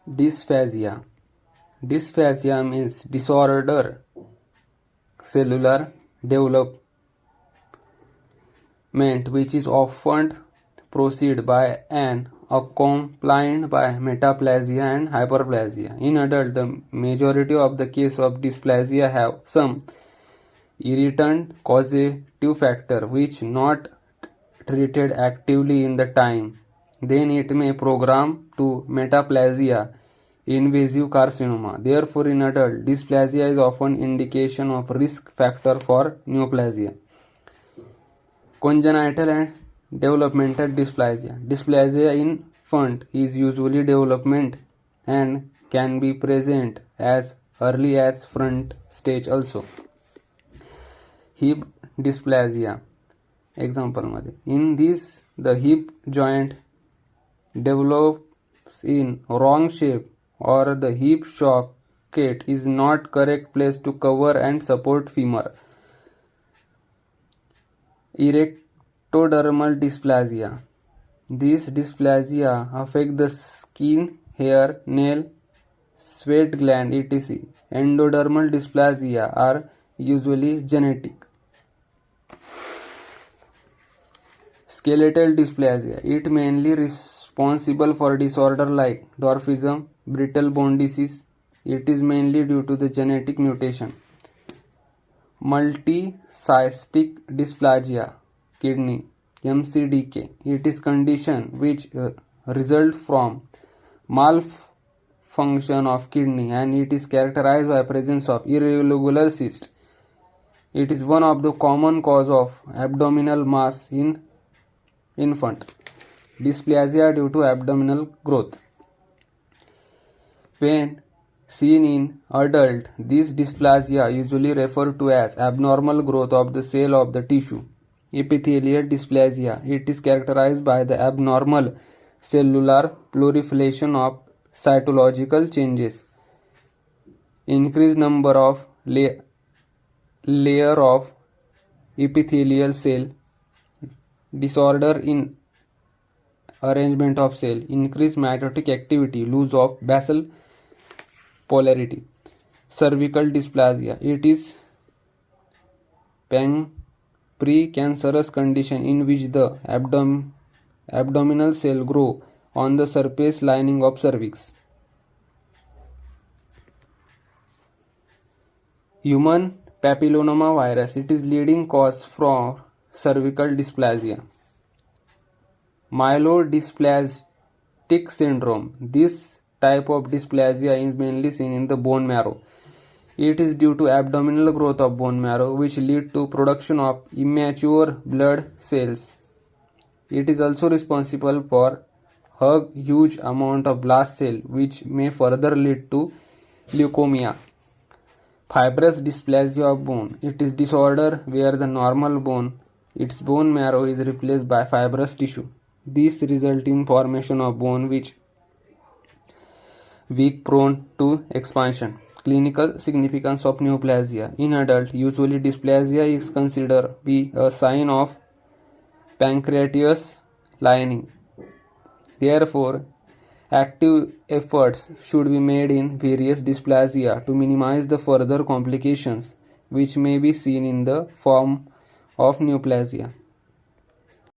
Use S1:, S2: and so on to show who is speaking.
S1: Dysphagia. Dysphagia means disorder cellular development which is often preceded by and accompanied by metaplasia and hyperplasia. In adult, the majority of the cases of dysplasia have some irritant causative factor which not treated actively in the time. Then it may program to metaplasia, invasive carcinoma. Therefore, in adult, dysplasia is often indication of risk factor for neoplasia. Congenital and developmental dysplasia. Dysplasia in infant is usually development and can be present as early as front stage also. Hip dysplasia. Example मध्ये in this the hip joint develops in wrong shape or the hip socket is not correct place to cover and support femur. Ectodermal dysplasia. This dysplasia affect the skin, hair, nail, sweat gland, etc. Endodermal dysplasia are usually genetic. Skeletal dysplasia. It mainly responsible for disorder like dwarfism, brittle bone disease. It is mainly due to the genetic mutation. Multicystic dysplasia, kidney, MCDK. It is condition which result from malfunction of kidney and it is characterized by presence of irregular cyst. It is one of the common cause of abdominal mass in infant. Dysplasia due to abdominal growth. When seen in adult, this dysplasia usually referred to as abnormal growth of the cell of the tissue. Epithelial dysplasia. It is characterized by the abnormal cellular proliferation of cytological changes, increased number of layer of epithelial cell, disorder in arrangement of cell, increased mitotic activity, loss of basal polarity. Cervical dysplasia. It is precancerous condition in which the abdominal cell grow on the surface lining of cervix. Human papilloma virus. It is leading cause for cervical dysplasia. Myelodysplastic syndrome. This type of dysplasia is mainly seen in the bone marrow. It is due to abdominal growth of bone marrow which lead to production of immature blood cells. It is also responsible for a huge amount of blast cell which may further lead to leukemia. Fibrous dysplasia of bone. It is disorder where the normal bone, its bone marrow is replaced by fibrous tissue. This result in formation of bone which weak prone to expansion. Clinical significance of neoplasia. In adult, usually dysplasia is considered be a sign of pancreatitis lining. Therefore, active efforts should be made in various dysplasia to minimize the further complications which may be seen in the form of neoplasia.